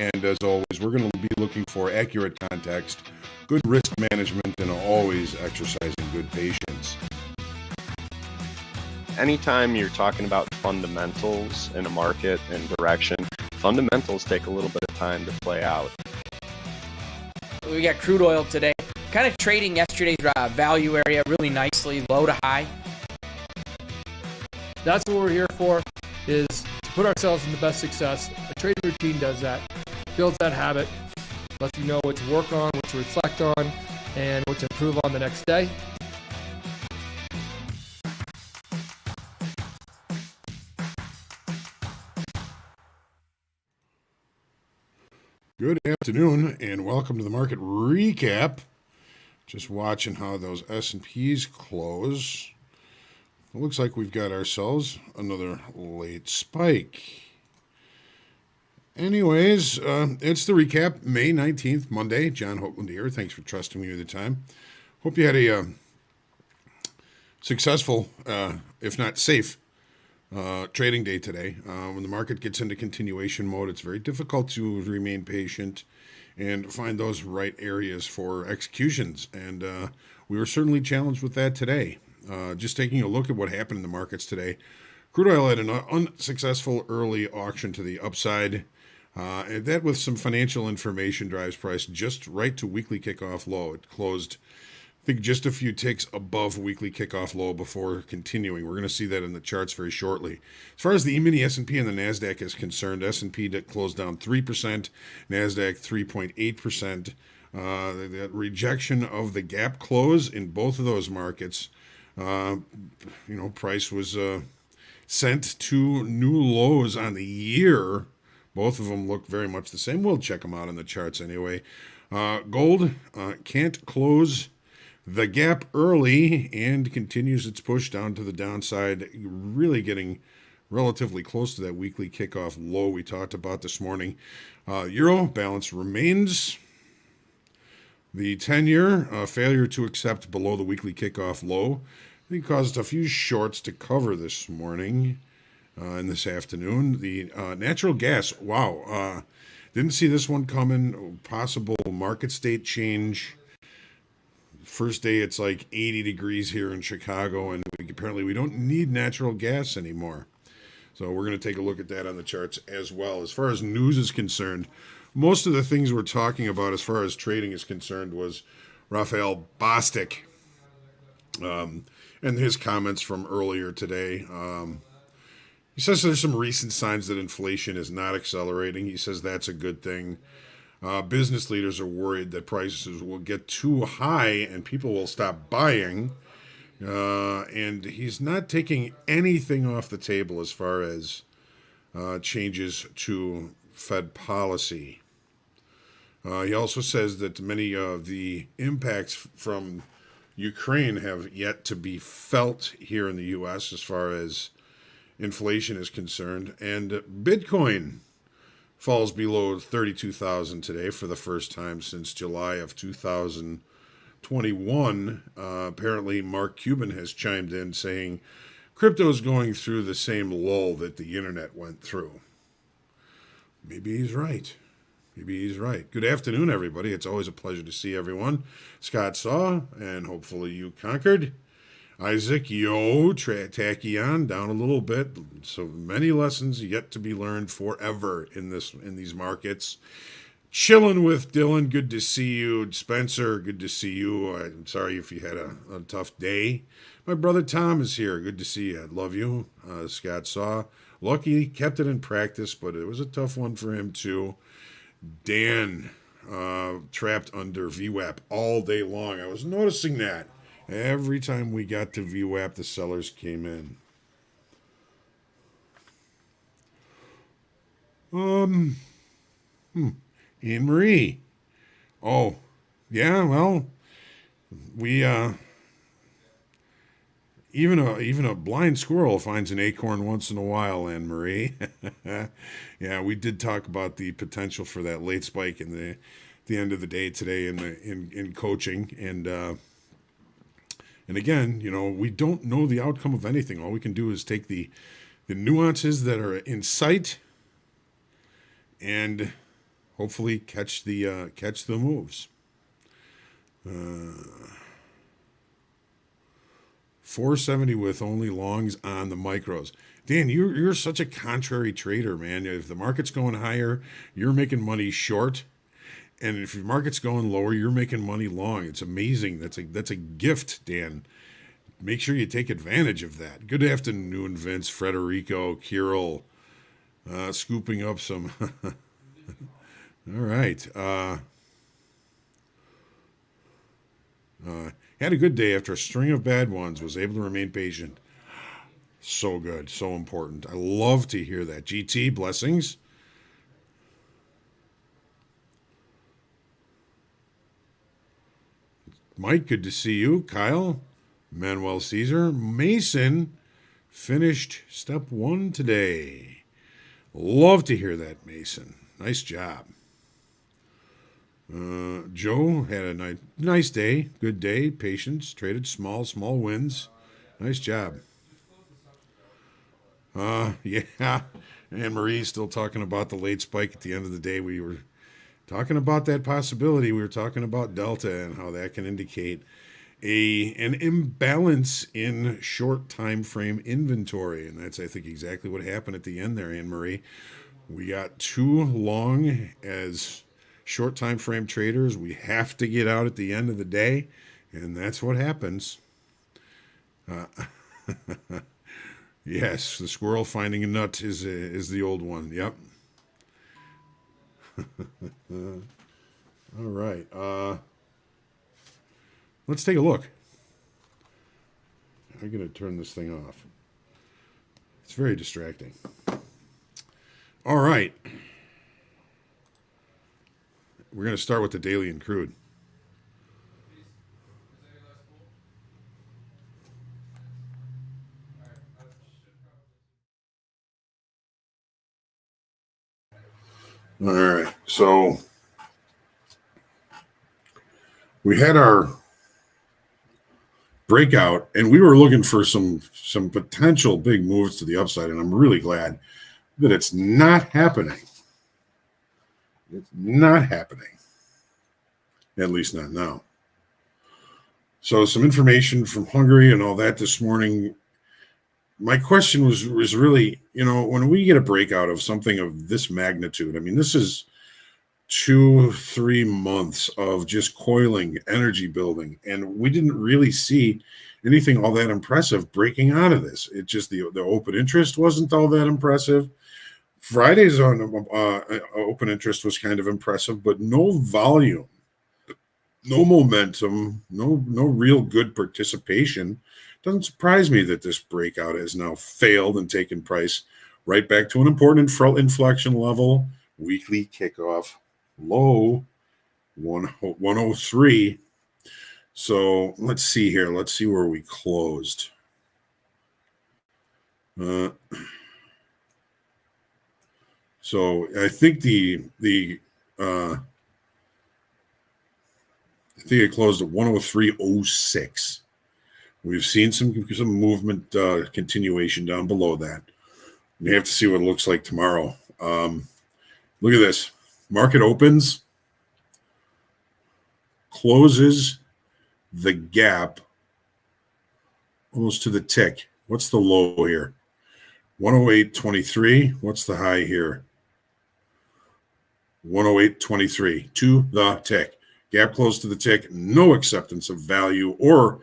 And as always, we're going to be looking for accurate context, good risk management, and always exercising good patience. Anytime you're talking about fundamentals in a market and direction, fundamentals take a little bit of time to play out. We got crude oil today, kind of trading yesterday's value area really nicely, low to high. That's what we're here for, is to put ourselves in the best success. A trading routine does that, builds that habit, lets you know what to work on, what to reflect on, and what to improve on the next day. Good afternoon and welcome to the market recap. Just watching how those S&Ps close. It looks like we've got ourselves another late spike. Anyways, it's the recap, May 19th, Monday. John Hoagland here. Thanks for trusting me with the time. Hope you had a successful, if not safe, trading day today. When the market gets into continuation mode, it's very difficult to remain patient and find those right areas for executions. And we were certainly challenged with that today. Just taking a look at what happened in the markets today. Crude oil had an unsuccessful early auction to the upside. And that with some financial information drives price just right to weekly kickoff low. It closed, I think, just a few ticks above weekly kickoff low before continuing. We're going to see that in the charts very shortly. As far as the E-mini S&P and the NASDAQ is concerned, S&P closed down 3%, NASDAQ 3.8%. The rejection of the gap close in both of those markets, price was sent to new lows on the year. Both of them look very much the same. We'll check them out in the charts anyway. Gold can't close the gap early and continues its push down to the downside, really getting relatively close to that weekly kickoff low we talked about this morning. Euro balance remains. The 10-year failure to accept below the weekly kickoff low, I think, caused a few shorts to cover this morning and this afternoon. The natural gas, wow, didn't see this one coming. Possible market state change. First day it's like 80 degrees here in Chicago, and apparently we don't need natural gas anymore. So we're going to take a look at that on the charts as well. As far as news is concerned, most of the things we're talking about as far as trading is concerned was Raphael Bostic and his comments from earlier today. He says there's some recent signs that inflation is not accelerating. He says that's a good thing. Business leaders are worried that prices will get too high and people will stop buying. And he's not taking anything off the table as far as changes to Fed policy. He also says that many of the impacts from Ukraine have yet to be felt here in the U.S. as far as inflation is concerned. And Bitcoin falls below 32,000 today for the first time since July of 2021. Apparently, Mark Cuban has chimed in saying crypto's going through the same lull that the internet went through. Maybe he's right. Maybe he's right. Good afternoon, everybody. It's always a pleasure to see everyone. Scott saw, and hopefully you conquered. Isaac, Tachyon, down a little bit. So many lessons yet to be learned forever in these markets. Chilling with Dylan, good to see you. Spencer, good to see you. I'm sorry if you had a tough day. My brother Tom is here. Good to see you. I love you. Scott saw. Lucky kept it in practice, but it was a tough one for him too. Dan, trapped under VWAP all day long. I was noticing that. Every time we got to VWAP, the sellers came in. Anne Marie. Oh, yeah, well, we, even a blind squirrel finds an acorn once in a while, Anne Marie. Yeah, we did talk about the potential for that late spike in the end of the day today in coaching. And again, we don't know the outcome of anything. All we can do is take the nuances that are in sight and hopefully catch the moves. 470 with only longs on the micros. Dan, you're such a contrary trader, man. If the market's going higher, you're making money short, and if your market's going lower, you're making money long. It's amazing. That's a gift, Dan. Make sure you take advantage of that. Good afternoon, Vince, Frederico, Kirill, scooping up some. All right. Had a good day after a string of bad ones. Was able to remain patient. So good. So important. I love to hear that. GT, blessings. Mike, good to see you. Kyle, Manuel Caesar, Mason finished step 1 today. Love to hear that, Mason. Nice job. Joe had a nice day, good day, patience, traded small wins. Nice job. Yeah. Anne Marie's still talking about the late spike at the end of the day. We were talking about that possibility. We were talking about Delta and how that can indicate an imbalance in short time frame inventory. And that's, I think, exactly what happened at the end there, Anne Marie. We got too long as short time frame traders. We have to get out at the end of the day, and that's what happens. Yes, the squirrel finding a nut is the old one. Yep. All right. Let's take a look. I'm going to turn this thing off. It's very distracting. All right. We're going to start with the daily and crude. All right. So we had our breakout, and we were looking for some potential big moves to the upside, and I'm really glad that it's not happening. It's not happening. At least not now. So some information from Hungary and all that this morning. My question was really, when we get a breakout of something of this magnitude, I mean, this is 2-3 months of just coiling, energy building, and we didn't really see anything all that impressive breaking out of this. It just the open interest wasn't all that impressive. Friday's on open interest was kind of impressive, but no volume, no momentum, no real good participation. Doesn't surprise me that this breakout has now failed and taken price right back to an important inflection level. Weekly kickoff low 103. So let's see here. Let's see where we closed. So I think I think it closed at 103.06. We've seen some movement continuation down below that. We have to see what it looks like tomorrow. Look at this. Market opens, closes the gap almost to the tick. What's the low here? 108.23. What's the high here? 108.23 to the tick. Gap close to the tick. No acceptance of value or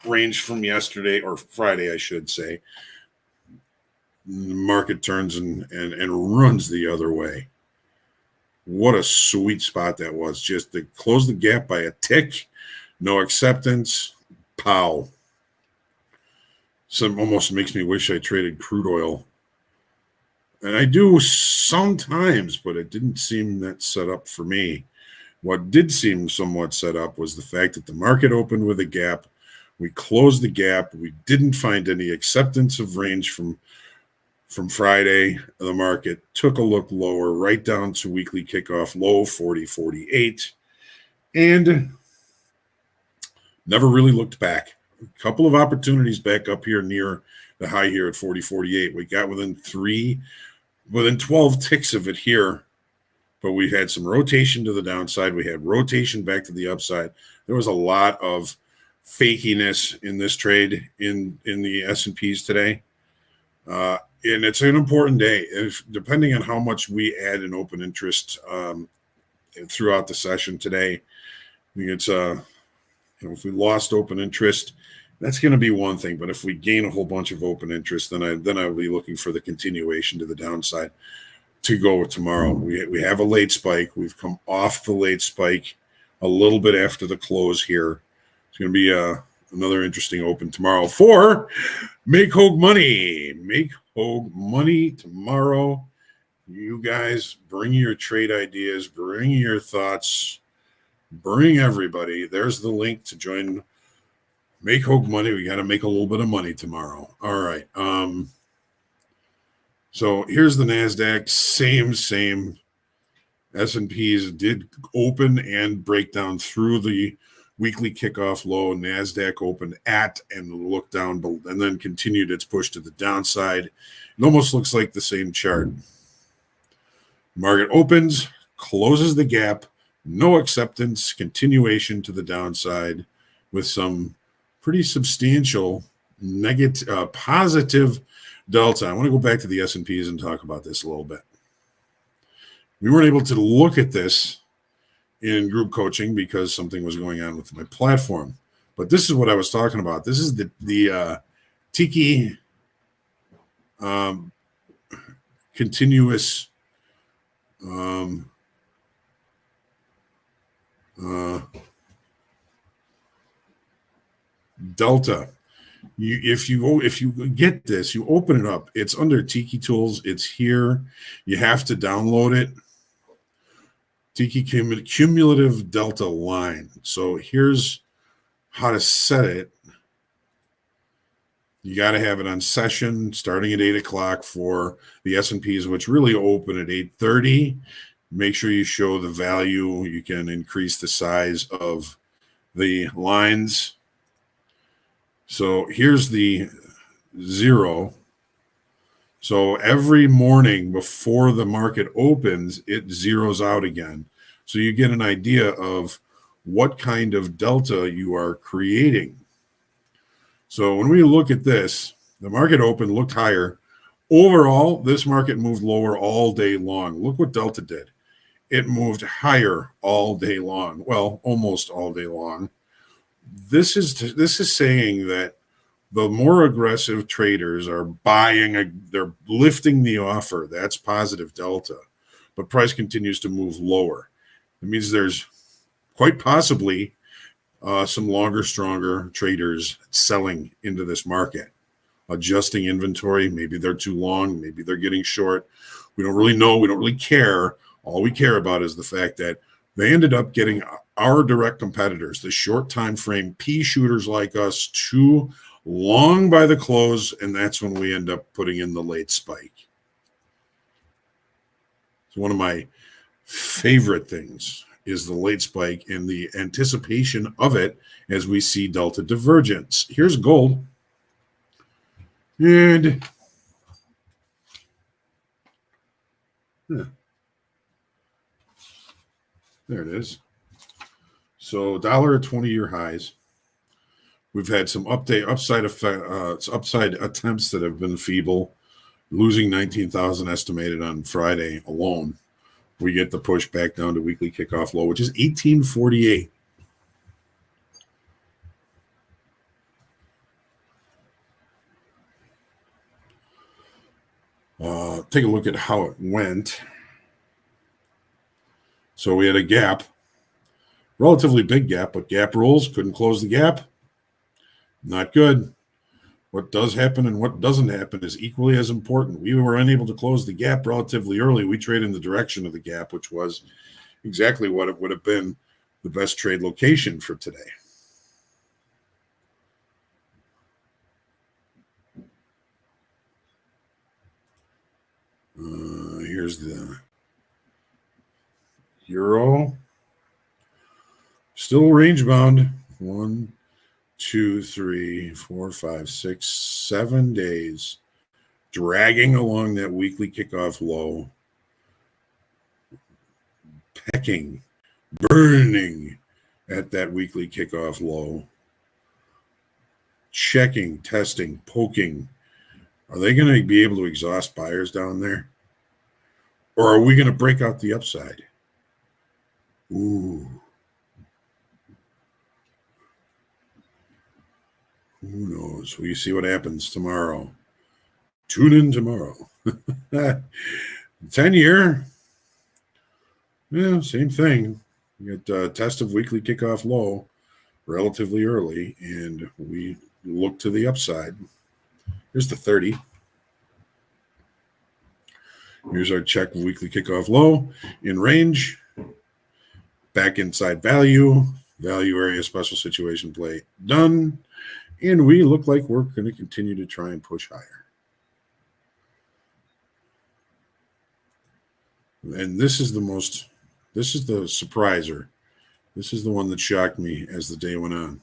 range from yesterday or Friday, I should say. The market turns and runs the other way. What a sweet spot that was. Just to close the gap by a tick. No acceptance. Pow. Some almost makes me wish I traded crude oil. And I do sometimes, but it didn't seem that set up for me. What did seem somewhat set up was the fact that the market opened with a gap. We closed the gap. We didn't find any acceptance of range from Friday. The market took a look lower, right down to weekly kickoff low 40.48, and never really looked back. A couple of opportunities back up here near the high here at 40.48. We got within 12 ticks of it here but we had some rotation to the downside. We had rotation back to the upside. There was a lot of fakiness in this trade in the S&Ps today. And it's an important day. Depending on how much we add in open interest throughout the session today, I think it's if we lost open interest, that's going to be one thing. But if we gain a whole bunch of open interest, then I'll be looking for the continuation to the downside to go tomorrow. We have a late spike. We've come off the late spike a little bit after the close here. It's going to be another interesting open tomorrow for Make Hogue Money. Make Hogue Money tomorrow. You guys bring your trade ideas, bring your thoughts, bring everybody. There's the link to join Make Hogue Money. We got to make a little bit of money tomorrow. All right. So here's the NASDAQ. Same. S&Ps did open and break down through the weekly kickoff low. NASDAQ opened at and looked down and then continued its push to the downside. It almost looks like the same chart. Market opens, closes the gap, no acceptance, continuation to the downside with some pretty substantial negative, positive delta. I want to go back to the S&Ps and talk about this a little bit. We weren't able to look at this in group coaching because something was going on with my platform. But this is what I was talking about. This is the Tiki continuous delta. If you get this, you open it up. It's under Tiki Tools. It's here. You have to download it. Tiki cumulative delta line. So here's how to set it. You got to have it on session starting at 8 o'clock for the S&Ps, which really open at 8:30. Make sure you show the value. You can increase the size of the lines. So here's the 0. So every morning before the market opens, it zeroes out again. So you get an idea of what kind of delta you are creating. So when we look at this, the market open looked higher. Overall, this market moved lower all day long. Look what delta did. It moved higher all day long. Well, almost all day long. This is saying that the more aggressive traders are they're lifting the offer. That's positive delta. But price continues to move lower. It means there's quite possibly some longer, stronger traders selling into this market, adjusting inventory. Maybe they're too long. Maybe they're getting short. We don't really know. We don't really care. All we care about is the fact that they ended up getting our direct competitors, the short time frame pea shooters like us, too long by the close, and that's when we end up putting in the late spike. It's one of my favorite things is the late spike and the anticipation of it as we see delta divergence. Here's gold. And there it is. So dollar at 20-year highs. We've had some upside attempts that have been feeble, losing 19,000 estimated on Friday alone. We get the push back down to weekly kickoff low, which is 1848. Take a look at how it went. So we had a gap, relatively big gap, but gap rules, couldn't close the gap. Not good. What does happen and what doesn't happen is equally as important. We were unable to close the gap relatively early. We traded in the direction of the gap, which was exactly what it would have been the best trade location for today. Here's the euro. Still range bound. 1, 2, 3, 4, 5, 6, 7 days, dragging along that weekly kickoff low. pecking, burning at that weekly kickoff low, checking, testing, poking. Are they going to be able to exhaust buyers down there? Or are we going to break out the upside? Ooh. Who knows? We see what happens tomorrow. Tune in tomorrow. 10-year. Yeah, same thing. You get test of weekly kickoff low relatively early, and we look to the upside. Here's the 30. Here's our check of weekly kickoff low in range. Back inside value. Value area special situation play done. And we look like we're going to continue to try and push higher. And this is the surpriser. This is the one that shocked me as the day went on.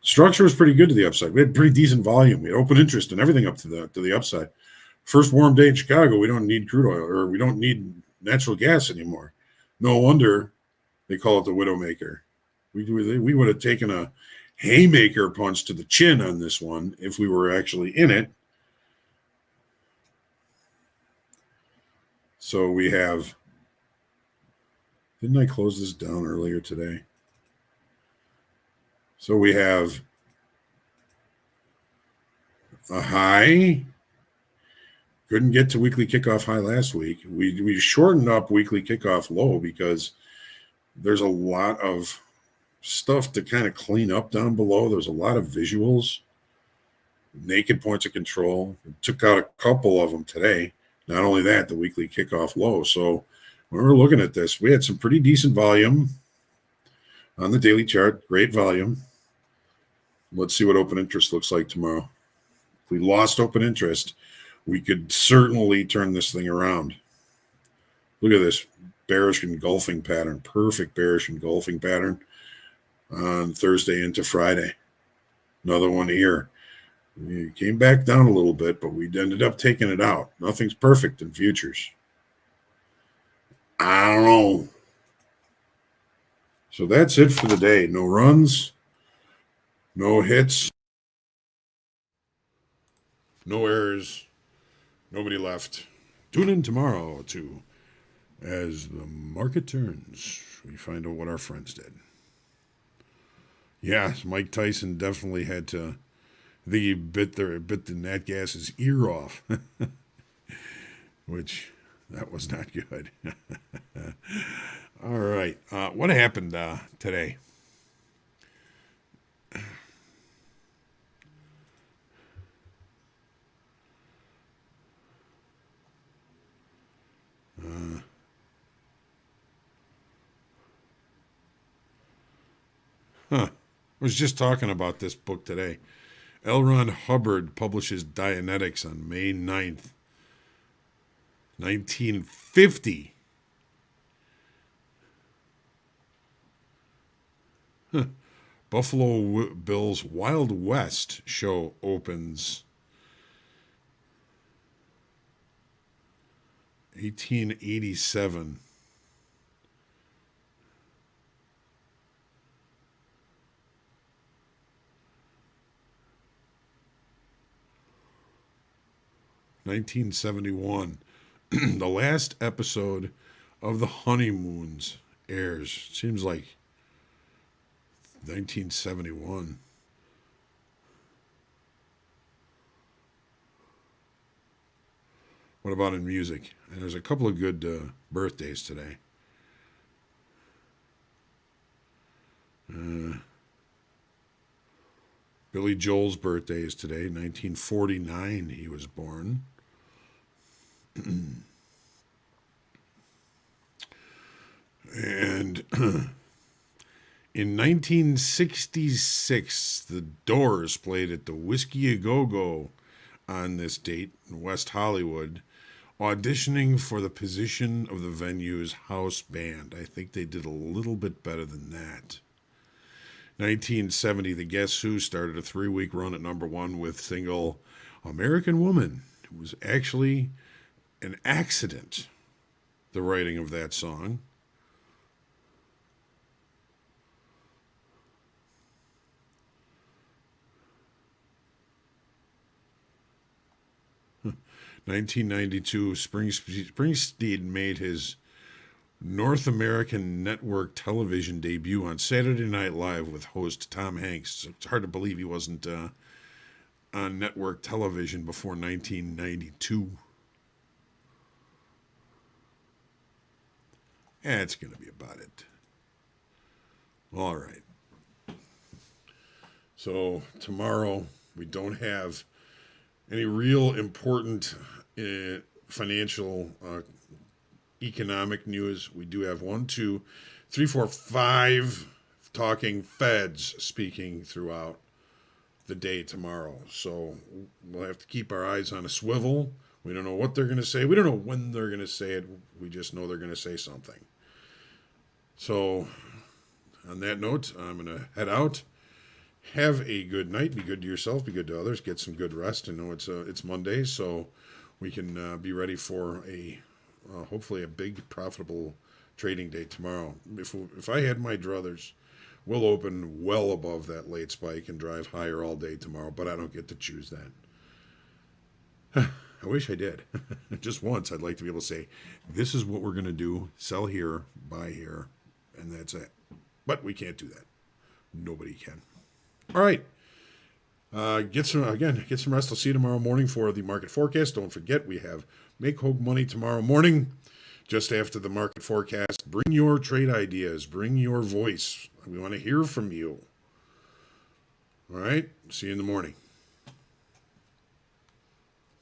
Structure was pretty good to the upside. We had pretty decent volume. We had open interest and everything up to the upside. First warm day in Chicago, we don't need crude oil, or we don't need natural gas anymore. No wonder they call it the Widowmaker. We would have taken a haymaker punch to the chin on this one if we were actually in it. So we have, didn't I close this down earlier today? So we have a high. Couldn't get to weekly kickoff high last week. We shortened up weekly kickoff low because there's a lot of stuff to kind of clean up down below. There's a lot of visuals, naked points of control. We took out a couple of them today. Not only that, the weekly kickoff low. So when we're looking at this, we had some pretty decent volume on the daily chart. Great volume. Let's see what open interest looks like tomorrow. If we lost open interest, we could certainly turn this thing around. Look at this bearish engulfing pattern. Perfect bearish engulfing pattern on Thursday into Friday. Another one here. We came back down a little bit, but we ended up taking it out. Nothing's perfect in futures. I don't know. So that's it for the day. No runs, no hits, no errors, nobody left. Tune in tomorrow to As the Market Turns. We find out what our friends did. Yeah, Mike Tyson definitely had to. I think he bit the Nat Gas's ear off, which that was not good. All right, what happened today? I was just talking about this book today. L. Ron Hubbard publishes Dianetics on May 9th, 1950. Buffalo Bills Wild West show opens 1887. (1971). The last episode of The Honeymoons airs. Seems like 1971. What about in music? And there's a couple of good birthdays today. Billy Joel's birthday is today, 1949 he was born. And in 1966, the Doors played at the Whiskey A Go Go on this date in West Hollywood, auditioning for the position of the venue's house band. I think they did a little bit better than that. 1970, the Guess Who started a 3-week run at #1 with single American Woman. It was actually an accident, the writing of that song. 1992, Springsteen made his North American network television debut on Saturday Night Live with host Tom Hanks. It's hard to believe he wasn't on network television before 1992. That's going to be about it. All right. So tomorrow we don't have any real important financial economic news. We do have 1, 2, 3, 4, 5 talking feds speaking throughout the day tomorrow. So we'll have to keep our eyes on a swivel. We don't know what they're going to say. We don't know when they're going to say it. We just know they're going to say something. So on that note, I'm going to head out. Have a good night. Be good to yourself. Be good to others. Get some good rest. I know it's Monday, so we can be ready for a hopefully a big profitable trading day tomorrow. If I had my druthers, we'll open well above that late spike and drive higher all day tomorrow. But I don't get to choose that. I wish I did. Just once, I'd like to be able to say, this is what we're going to do. Sell here, buy here, and that's it. But we can't do that. Nobody can. All right. Get some rest. I'll see you tomorrow morning for the market forecast. Don't forget, we have Make Hogue Money tomorrow morning, just after the market forecast. Bring your trade ideas. Bring your voice. We want to hear from you. All right. See you in the morning.